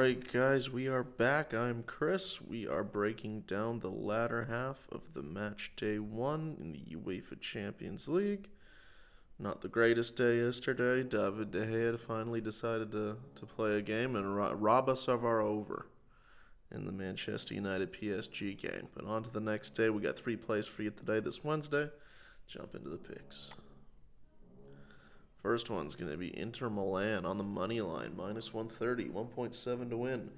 Alright, guys, we are back. I'm Chris. We are breaking down the latter half of the match day one in the UEFA Champions League. Not the greatest day yesterday. David De Gea finally decided to play a game and rob us of our over in the Manchester United PSG game. But on to the next day. We got three plays for you today, this Wednesday. Jump into the picks. First one's going to be Inter Milan on the money line, minus 130, 1.7 to win.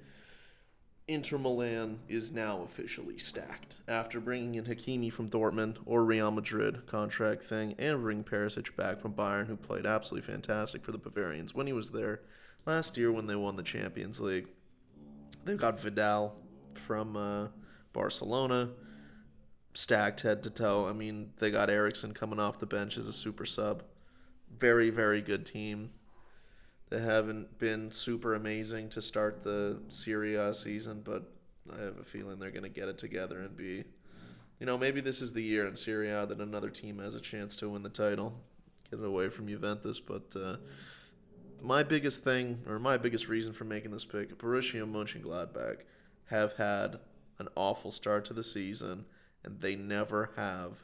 Inter Milan is now officially stacked. After bringing in Hakimi from Dortmund or Real Madrid, contract thing, and bringing Perisic back from Bayern, who played absolutely fantastic for the Bavarians when he was there last year when they won the Champions League. They've got Vidal from Barcelona, stacked head to toe. I mean, they got Eriksen coming off the bench as a super sub. Very, very good team. They haven't been super amazing to start the Serie A season, but I have a feeling they're going to get it together and be, maybe this is the year in Serie A that another team has a chance to win the title. Get it away from Juventus, but my biggest reason for making this pick, Borussia Mönchengladbach have had an awful start to the season, and they never have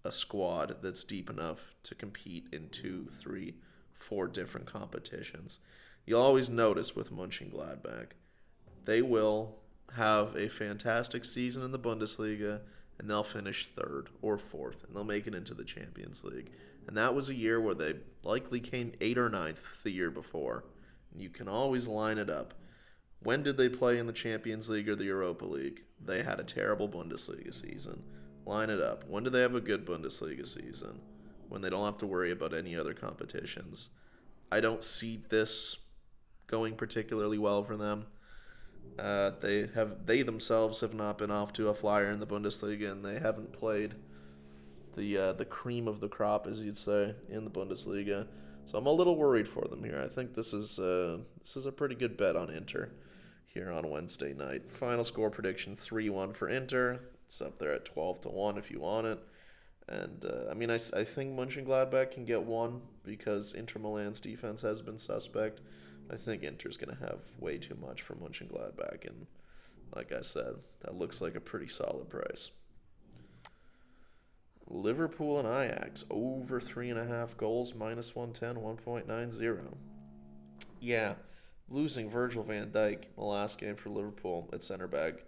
a squad that's deep enough to compete in 2, 3, 4 different competitions. You'll always notice with Mönchengladbach, they will have a fantastic season in the Bundesliga, and they'll finish 3rd or 4th, and they'll make it into the Champions League. And that was a year where they likely came 8th or 9th the year before. And you can always line it up. When did they play in the Champions League or the Europa League? They had a terrible Bundesliga season. Line it up. When do they have a good Bundesliga season? When they don't have to worry about any other competitions. I don't see this going particularly well for them. They themselves have not been off to a flyer in the Bundesliga, and they haven't played the cream of the crop, as you'd say, in the Bundesliga. So I'm a little worried for them here. I think this is a pretty good bet on Inter here on Wednesday night. Final score prediction 3-1 for Inter. It's up there at 12 to 1 if you want it. And, I think Mönchengladbach can get one because Inter Milan's defense has been suspect. I think Inter's going to have way too much for Mönchengladbach. And, like I said, that looks like a pretty solid price. Liverpool and Ajax, over 3.5 goals, minus 110, 1.90. Yeah, losing Virgil van Dijk the last game for Liverpool at center back,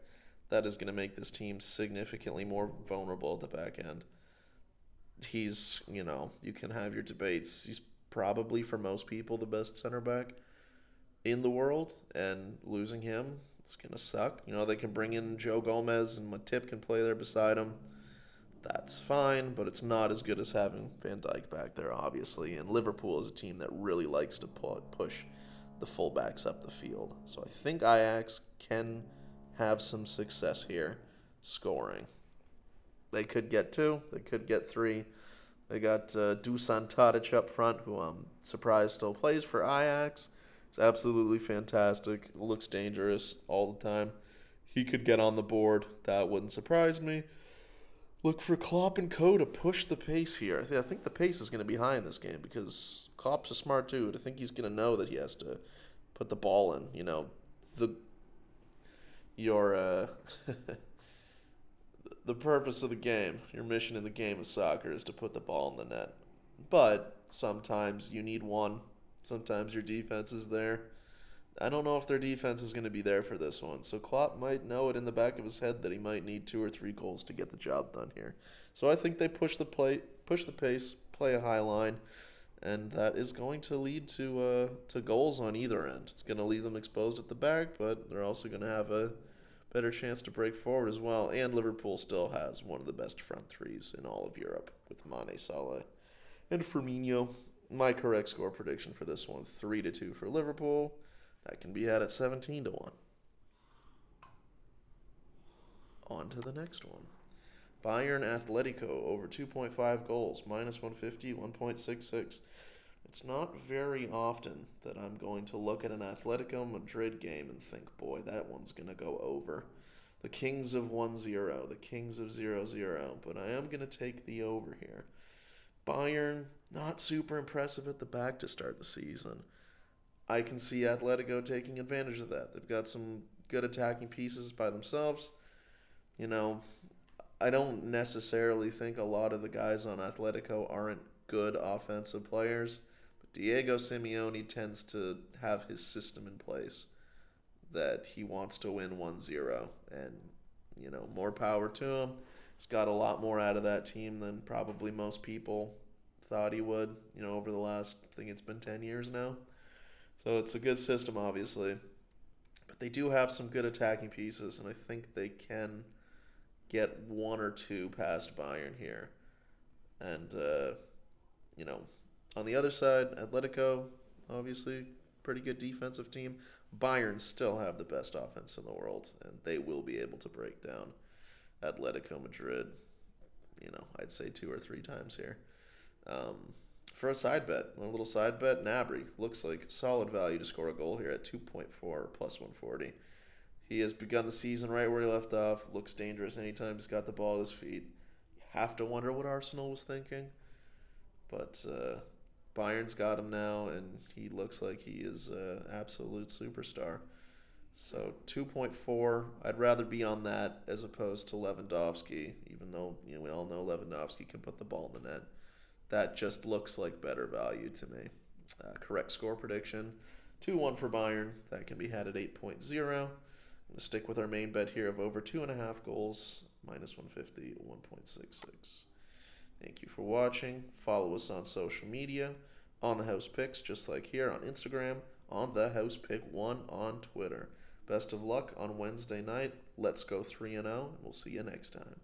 that is going to make this team significantly more vulnerable at the back end. He's, you can have your debates. He's probably, for most people, the best center back in the world, and losing him, it's going to suck. They can bring in Joe Gomez, and Matip can play there beside him. That's fine, but it's not as good as having Van Dijk back there, obviously. And Liverpool is a team that really likes to push the fullbacks up the field. So I think Ajax can have some success here scoring. They could get 2. They could get 3. They got Dusan Tadic up front, who I'm surprised still plays for Ajax. He's absolutely fantastic. Looks dangerous all the time. He could get on the board. That wouldn't surprise me. Look for Klopp and co to push the pace here. I think the pace is going to be high in this game because Klopp's a smart dude. I think he's going to know that he has to put the ball in. The purpose of the game, your mission in the game of soccer is to put the ball in the net. But sometimes you need one. Sometimes your defense is there. I don't know if their defense is going to be there for this one. So Klopp might know it in the back of his head that he might need 2 or 3 goals to get the job done here. So I think they push the pace, play a high line, and that is going to lead to goals on either end. It's going to leave them exposed at the back, but they're also going to have a better chance to break forward as well. And Liverpool still has one of the best front threes in all of Europe with Mane, Salah, and Firmino. My correct score prediction for this one, 3-2 for Liverpool. That can be had at 17 to 1. On to the next one. Bayern Atletico over 2.5 goals, minus 150, 1.66. It's not very often that I'm going to look at an Atletico Madrid game and think, boy, that one's going to go over. The kings of 1-0, the kings of 0-0, but I am going to take the over here. Bayern, not super impressive at the back to start the season. I can see Atletico taking advantage of that. They've got some good attacking pieces by themselves. You know, I don't necessarily think a lot of the guys on Atletico aren't good offensive players, but Diego Simeone tends to have his system in place that he wants to win 1-0, and more power to him. He's got a lot more out of that team than probably most people thought he would, over the last, I think it's been 10 years now. So it's a good system, obviously. But they do have some good attacking pieces, and I think they can get one or two past Bayern here. And, on the other side, Atletico, obviously, pretty good defensive team. Bayern still have the best offense in the world, and they will be able to break down Atletico Madrid, I'd say 2 or 3 times here. For a little side bet, Gnabry looks like solid value to score a goal here at 2.4 plus 140. He has begun the season right where he left off, looks dangerous anytime he's got the ball at his feet. You have to wonder what Arsenal was thinking, but Bayern's got him now, and he looks like he is an absolute superstar. So 2.4, I'd rather be on that as opposed to Lewandowski, even though we all know Lewandowski can put the ball in the net. That just looks like better value to me. Correct score prediction, 2-1 for Bayern. That can be had at 8.0. I'm going to stick with our main bet here of over 2.5 goals, minus 150, 1.66. Thank you for watching. Follow us on social media, on the House Picks, just like here on Instagram, on the House Pick 1 on Twitter. Best of luck on Wednesday night. Let's go 3-0, and we'll see you next time.